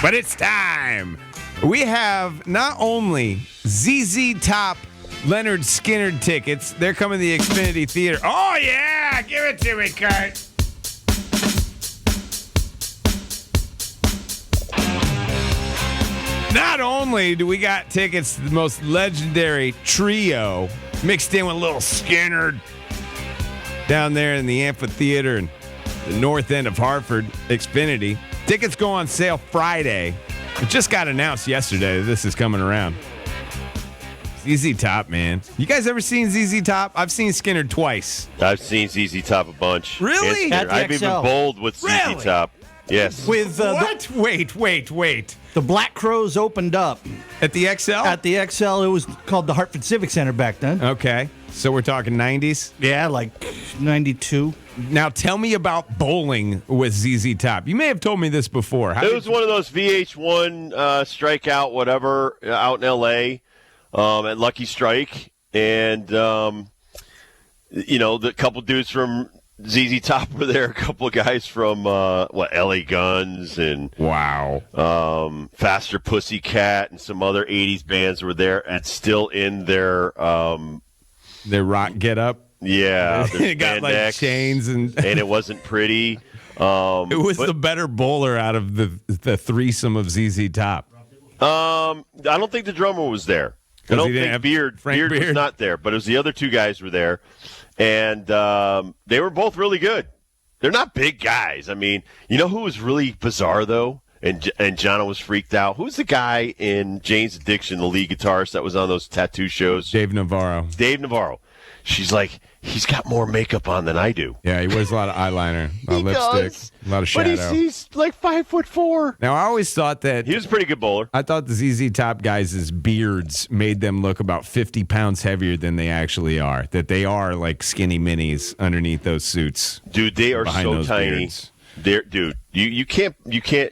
But it's time. We have not only ZZ Top LYNARD SKYNARD tickets. They're coming to the Xfinity Theater. Oh, yeah. Give it to me, Kurt. Not only do we got tickets to the most legendary trio mixed in with a little Skynyrd down there in the amphitheater in the north end of Hartford, Xfinity. Tickets go on sale Friday. It just got announced yesterday that this is coming around. ZZ Top, man. You guys ever seen ZZ Top? I've seen Skynyrd twice. I've seen ZZ Top a bunch. Really? I've even bowled with ZZ Top. Yes. With what? Wait. The Black Crows opened up. At the XL? At the XL, it was called the Hartford Civic Center back then. Okay. So we're talking 90s? Yeah, like 92. Now tell me about bowling with ZZ Top. You may have told me this before. It was one of those VH1 strikeout, whatever, out in L.A. At Lucky Strike. And, the couple dudes from ZZ Top were there. A couple of guys from, L.A. Guns and Faster Pussycat and some other 80s bands were there and still in their rock get-up. Yeah. It got like chains and it wasn't pretty. It was the better bowler out of the threesome of ZZ Top. I don't think the drummer was there. I don't think Beard was not there, but it was the other two guys were there, and they were both really good. They're not big guys. I mean, you know who was really bizarre though, and Jono was freaked out. Who's the guy in Jane's Addiction, the lead guitarist that was on those tattoo shows? Dave Navarro. She's like, he's got more makeup on than I do. Yeah, he wears a lot of eyeliner, a lot of lipstick, a lot of shadow. But he's like 5'4". Now, I always thought that he was a pretty good bowler. I thought the ZZ Top guys' beards made them look about 50 pounds heavier than they actually are. That they are like skinny minis underneath those suits. Dude, they are so tiny. Beards. Dude, you can't.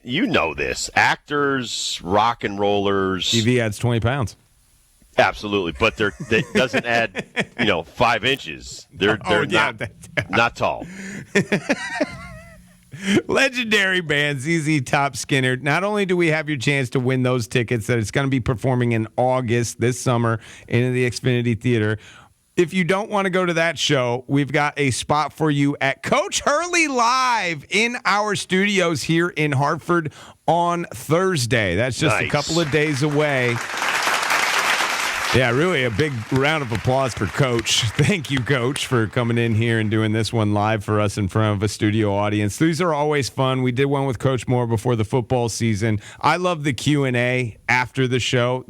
You know this. Actors, rock and rollers. TV adds 20 pounds. Absolutely, but that doesn't add, 5 inches. They're not tall. Legendary band ZZ Top Skynyrd. Not only do we have your chance to win those tickets that it's going to be performing in August this summer in the Xfinity Theater. If you don't want to go to that show, we've got a spot for you at Coach Hurley Live in our studios here in Hartford on Thursday. That's just a couple of days away. Yeah, really a big round of applause for Coach. Thank you, Coach, for coming in here and doing this one live for us in front of a studio audience. These are always fun. We did one with Coach Moore before the football season. I love the Q&A after the show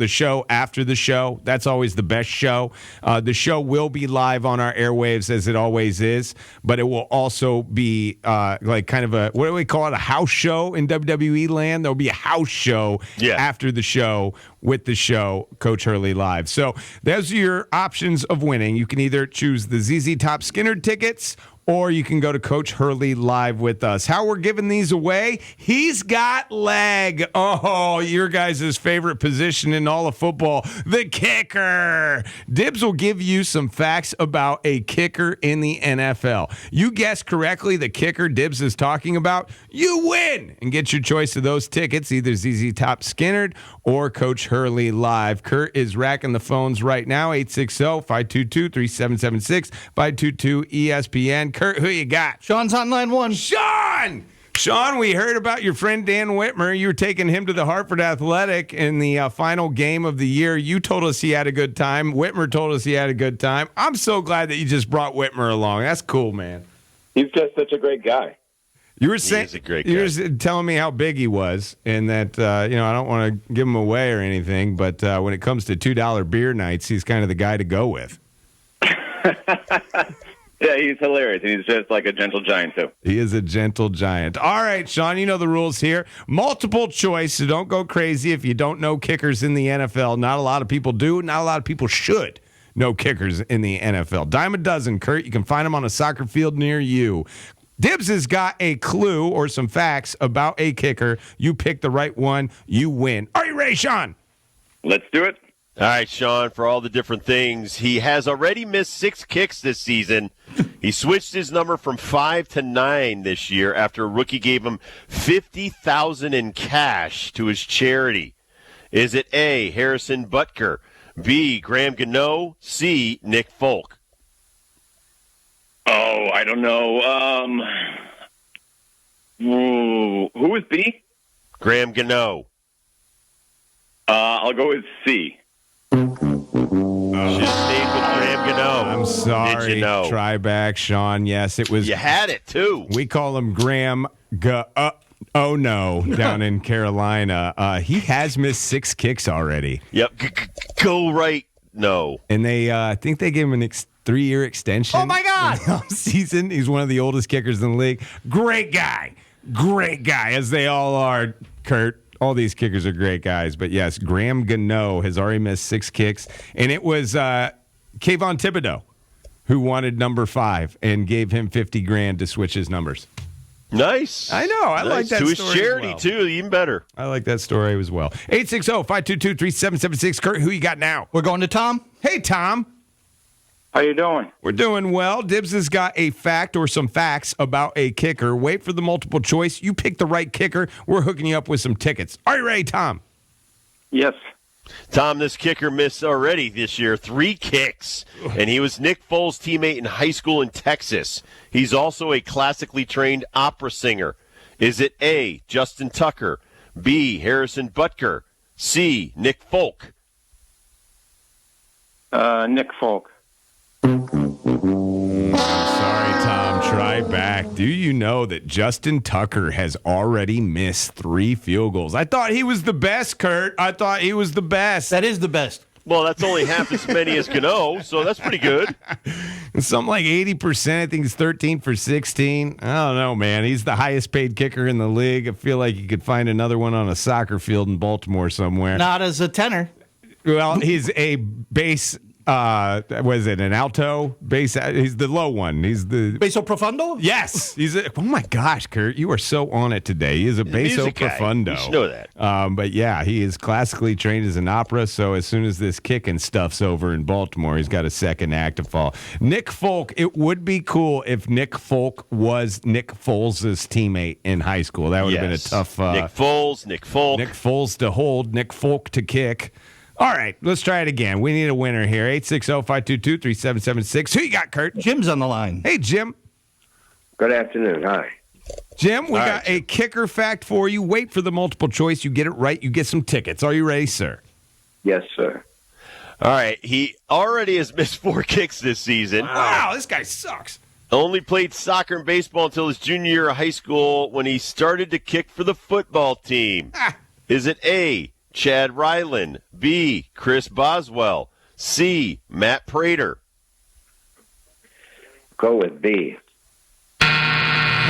after the show. That's always the best show. The show will be live on our airwaves as it always is, but it will also be like kind of a, what do we call it, a house show in WWE land? There'll be a house show after the show with the show, Coach Hurley Live. So those are your options of winning. You can either choose the ZZ Top Skynyrd tickets, or you can go to Coach Hurley Live with us. How we're giving these away? He's got leg. Oh, your guys' favorite position in all of football, the kicker. Dibs will give you some facts about a kicker in the NFL. You guess correctly the kicker Dibs is talking about, you win and get your choice of those tickets, either ZZ Top Skynyrd or Coach Hurley Live. Kurt is racking the phones right now, 860-522-3776, 522-ESPN. Kurt, who you got? Sean's on line one. Sean, we heard about your friend Dan Whitmer. You were taking him to the Hartford Athletic in the final game of the year. You told us he had a good time. Whitmer told us he had a good time. I'm so glad that you just brought Whitmer along. That's cool, man. He's just such a great guy. You were saying, you were telling me how big he was, and that I don't want to give him away or anything, but when it comes to $2 beer nights, he's kind of the guy to go with. Yeah, he's hilarious, and he's just like a gentle giant, too. He is a gentle giant. All right, Sean, you know the rules here. Multiple choice, so don't go crazy if you don't know kickers in the NFL. Not a lot of people do. Not a lot of people should know kickers in the NFL. Dime a dozen, Kurt. You can find them on a soccer field near you. Dibs has got a clue or some facts about a kicker. You pick the right one, you win. Are you ready, Sean? Let's do it. All right, Sean, for all the different things, he has already missed 6 kicks this season. He switched his number from 5 to 9 this year after a rookie gave him $50,000 in cash to his charity. Is it A, Harrison Butker, B, Graham Gano, C, Nick Folk? Oh, I don't know. Who is B? Graham Gano. I'll go with C. Should have stayed with Graham Gano. I'm sorry. Did you know? Try back, Sean. Yes, it was. You had it, too. We call him Graham. Oh no, down in Carolina. He has missed 6 kicks already. Yep. Go right. No. And they, I think they gave him an 3-year extension. Oh, my God. Season. He's one of the oldest kickers in the league. Great guy, as they all are. Kurt. All these kickers are great guys, but yes, Graham Gano has already missed 6 kicks, and it was Kayvon Thibodeau who wanted number 5 and gave him $50,000 to switch his numbers. Nice. I know. I like that to his story charity, as well. too. Even better. I like that story as well. 860-522-3776. Kurt, who you got now? We're going to Tom. Hey, Tom. How you doing? We're doing well. Dibs has got a fact or some facts about a kicker. Wait for the multiple choice. You pick the right kicker. We're hooking you up with some tickets. Are you ready, Tom? Yes. Tom, this kicker missed already this year 3 kicks, and he was Nick Foles' teammate in high school in Texas. He's also a classically trained opera singer. Is it A, Justin Tucker, B, Harrison Butker, C, Nick Folk? Nick Folk. I'm sorry, Tom. Try back. Do you know that Justin Tucker has already missed 3 field goals? I thought he was the best, Kurt. I thought he was the best. That is the best. Well, that's only half as many as Gano, so that's pretty good. Something like 80%. I think he's 13 for 16. I don't know, man. He's the highest paid kicker in the league. I feel like you could find another one on a soccer field in Baltimore somewhere. Not as a tenor. Well, he's a base. Was it an alto bass? He's the low one. He's the Basso profundo? yes. Oh my gosh, Kurt, you are so on it today. He is a basso music guy. profundo. You should know that. But yeah, he is classically trained as an opera. So as soon as this kicking stuff's over in Baltimore, he's got a second act to fall. Nick Folk. It would be cool if Nick Folk was Nick Foles' teammate in high school. That would have been a tough. Nick Foles, Nick Folk. Nick Foles to hold, Nick Folk to kick. All right, let's try it again. We need a winner here. 860-522-3776. Who you got, Kurt? Jim's on the line. Hey, Jim. Good afternoon. Hi. Jim, we All got right, a kicker fact for you. Wait for the multiple choice. You get it right, you get some tickets. Are you ready, sir? Yes, sir. All right, he already has missed 4 kicks this season. Wow, this guy sucks. Only played soccer and baseball until his junior year of high school when he started to kick for the football team. Is it A, Chad Ryland, B, Chris Boswell, C, Matt Prater? Go with B.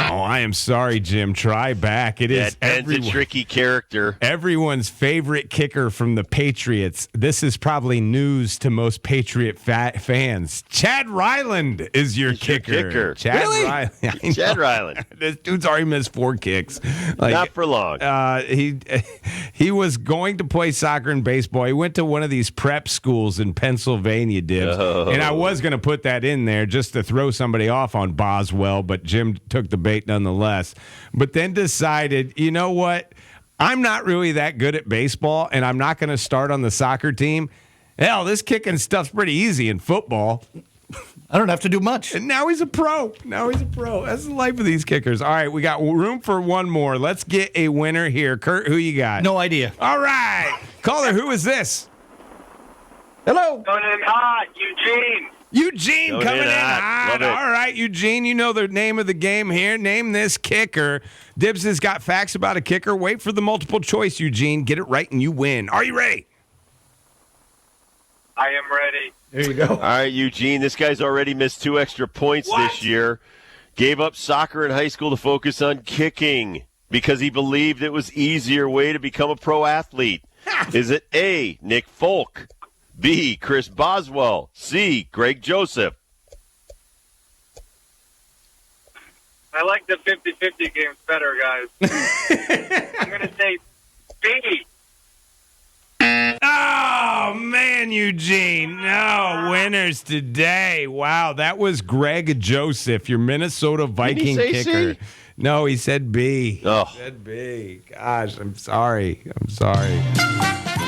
Oh, I am sorry, Jim. Try back. It is Ben's a tricky character. everyone's favorite kicker from the Patriots. This is probably news to most Patriot fans. Chad Ryland is your kicker. Chad Really? Ryland. Chad Ryland. This dude's already missed 4 kicks. Not for long. He was going to play soccer and baseball. He went to one of these prep schools in Pennsylvania, Dibs. Oh. And I was going to put that in there just to throw somebody off on Boswell, but Jim took the bait nonetheless. But then decided, you know what? I'm not really that good at baseball, and I'm not going to start on the soccer team. Hell, this kicking stuff's pretty easy in football. I don't have to do much. And now he's a pro. That's the life of these kickers. All right, we got room for one more. Let's get a winner here. Kurt, who you got? No idea. All right. Caller, who is this? Hello. Coming in hot, Eugene. Eugene Going coming in in hot. hot. Love it. All right, Eugene, you know the name of the game here. Name this kicker. Dibs has got facts about a kicker. Wait for the multiple choice, Eugene. Get it right and you win. Are you ready? I am ready. There you go. All right, Eugene, this guy's already missed 2 extra points this year. Gave up soccer in high school to focus on kicking because he believed it was easier way to become a pro athlete. Is it A, Nick Folk, B, Chris Boswell, C, Greg Joseph? I like the 50-50 games better, guys. I'm going to say B. Oh, man. Dan Eugene. No winners today. Wow, that was Greg Joseph, your Minnesota Viking say kicker. C? No, he said B. Oh. He said B. Gosh, I'm sorry.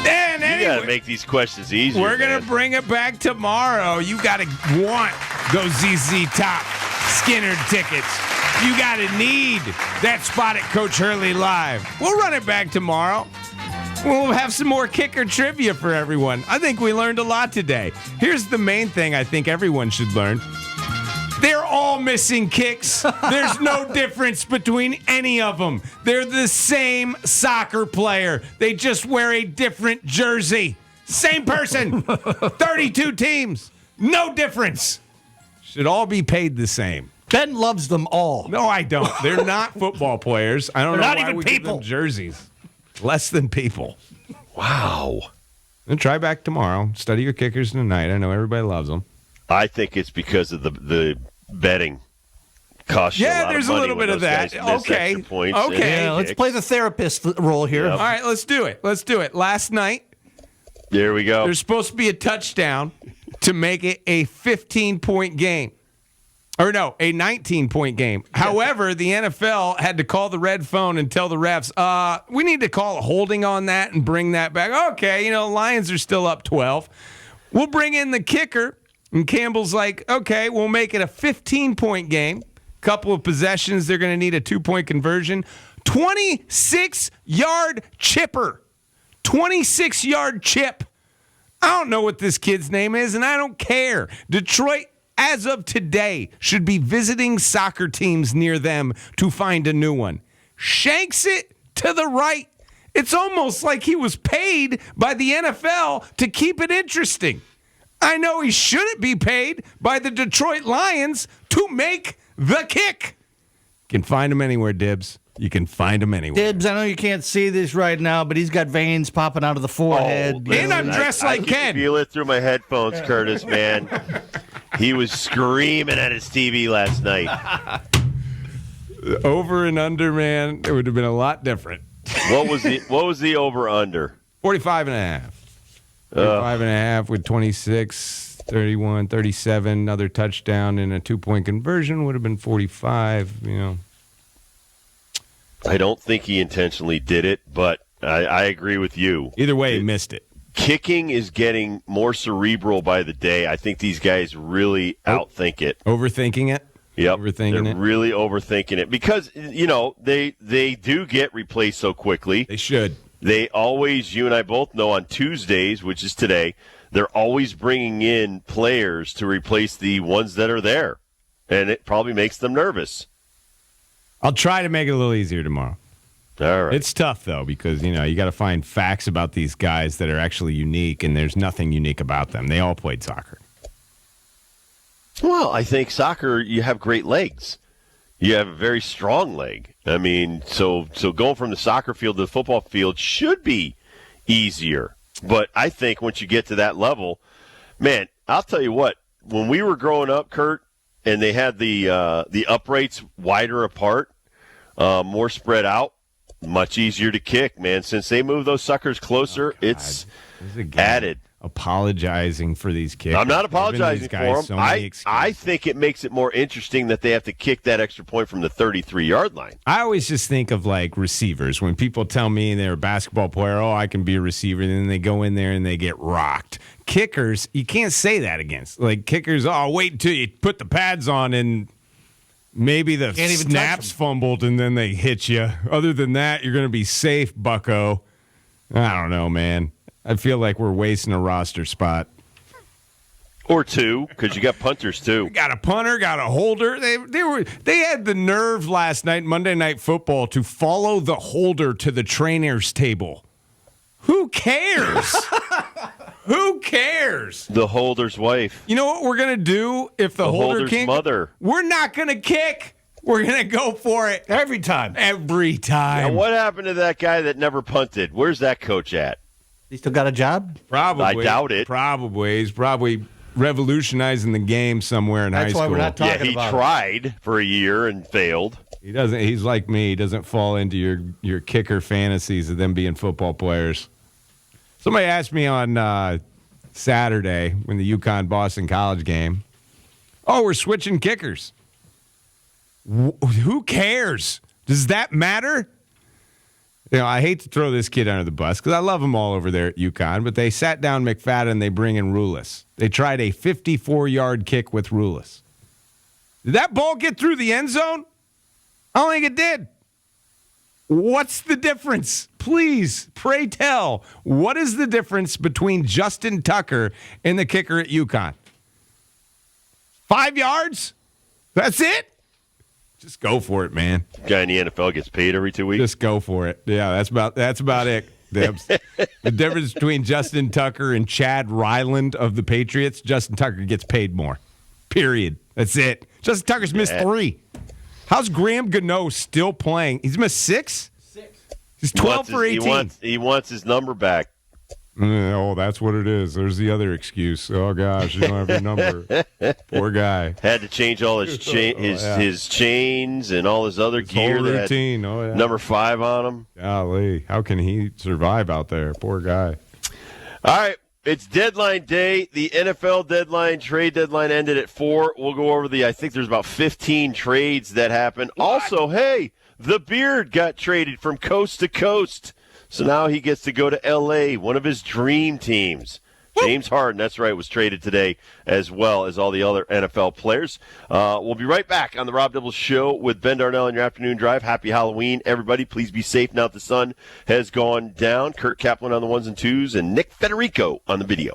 Dan, You anyway, got to make these questions easier. we're going man. to bring it back tomorrow. You got to want those ZZ Top Skinner tickets. You got to need that spot at Coach Hurley Live. We'll run it back tomorrow. We'll have some more kicker trivia for everyone. I think we learned a lot today. Here's the main thing I think everyone should learn. They're all missing kicks. There's no difference between any of them. They're the same soccer player. They just wear a different jersey. Same person. 32 teams. No difference. Should all be paid the same. Ben loves them all. No, I don't. They're not football players. I don't They're know not why even we give people. them jerseys. Less than people. Wow. And try back tomorrow. Study your kickers tonight. I know everybody loves them. I think it's because of the betting. Costs you Yeah, lot there's of a money little when bit of those that. guys miss Okay. extra points Okay. and Yeah, let's kicks. play the therapist role here. Yep. All right, let's do it. Last night, There we go. there's supposed to be a touchdown to make it a 15-point game. Or no, a 19-point game. However, the NFL had to call the red phone and tell the refs, we need to call a holding on that and bring that back. Okay, Lions are still up 12. We'll bring in the kicker. And Campbell's like, okay, we'll make it a 15-point game. Couple of possessions. They're going to need a 2-point conversion. 26-yard chipper. 26-yard chip. I don't know what this kid's name is, and I don't care. Detroit, as of today, should be visiting soccer teams near them to find a new one. Shanks it to the right. It's almost like he was paid by the NFL to keep it interesting. I know he shouldn't be paid by the Detroit Lions to make the kick. You can find him anywhere, Dibs. You can find him anywhere. Dibs, I know you can't see this right now, but he's got veins popping out of the forehead. listen, And I'm dressed like I can Ken. feel it through my headphones, Curtis, man. He was screaming at his TV last night. Over and under, man, it would have been a lot different. What was the over under? 45 and a half. 45 and a half with 26, 31, 37, another touchdown and a 2-point conversion would have been 45, I don't think he intentionally did it, but I agree with you. Either way, he missed it. Kicking is getting more cerebral by the day. I think these guys really outthink it. Overthinking it? Yep, Overthinking they're it? really overthinking it because they do get replaced so quickly. They should. They always, you and I both know, on Tuesdays, which is today, they're always bringing in players to replace the ones that are there, and it probably makes them nervous. I'll try to make it a little easier tomorrow. All right. It's tough, though, because, you got to find facts about these guys that are actually unique, and there's nothing unique about them. They all played soccer. Well, I think soccer, you have great legs. You have a very strong leg. I mean, so going from the soccer field to the football field should be easier. But I think once you get to that level, man, I'll tell you what, when we were growing up, Kurt, and they had the uprights wider apart, more spread out, much easier to kick, man. Since they moved those suckers closer, it's added. Apologizing for these kicks. I'm not apologizing for them. I think it makes it more interesting that they have to kick that extra point from the 33-yard line. I always just think of like receivers. When people tell me they're a basketball player, I can be a receiver, and then they go in there and they get rocked. Kickers, you can't say that against. Like kickers, wait until you put the pads on and maybe the Can't even snaps fumbled and then they hit you. Other than that, you're going to be safe, bucko. I don't know, man. I feel like we're wasting a roster spot. Or two, because you got punters too. Got a punter, got a holder. They had the nerve last night, Monday Night Football, to follow the holder to the trainer's table. Who cares? Who cares? The holder's wife. You know what we're gonna do if the holder holder's can't? mother. We're not gonna kick. We're gonna go for it Every time. every time. Now, what happened to that guy that never punted? Where's that coach at? He still got a job? Probably. I doubt it. Probably. He's probably revolutionizing the game somewhere in high That's school. why we're not Yeah, talking he about it. tried for a year and failed. He doesn't. He's like me. He doesn't fall into your kicker fantasies of them being football players. Somebody asked me on Saturday when the UConn-Boston College game. Oh, we're switching kickers. Who cares? Does that matter? I hate to throw this kid under the bus because I love him all over there at UConn, but they sat down McFadden and they bring in Rulis. They tried a 54-yard kick with Rulis. Did that ball get through the end zone? I don't think it did. What's the difference? Please, pray tell. What is the difference between Justin Tucker and the kicker at UConn? 5 yards? That's it? Just go for it, man. Guy in the NFL gets paid every 2 weeks. Just go for it. Yeah, that's about it. Debs. The difference between Justin Tucker and Chad Ryland of the Patriots, Justin Tucker gets paid more. Period. That's it. Justin Tucker's missed 3. How's Graham Gano still playing? He's missed 6? 6. He's 12 for 18. He wants his number back. Oh, that's what it is. There's the other excuse. Oh, gosh, you don't have your number. Poor guy. Had to change all his his chains and all his other gear. Whole routine. Oh, yeah. Number 5 on him. Golly, how can he survive out there? Poor guy. All right, it's deadline day. The NFL deadline, trade deadline ended at 4. We'll go over I think there's about 15 trades that happened. Also, hey, the Beard got traded from coast to coast. So now he gets to go to L.A., one of his dream teams. James Harden, that's right, was traded today as well as all the other NFL players. We'll be right back on the Rob Dibble Show with Ben Darnell in your afternoon drive. Happy Halloween, everybody. Please be safe now that the sun has gone down. Kurt Kaplan on the ones and twos and Nick Federico on the video.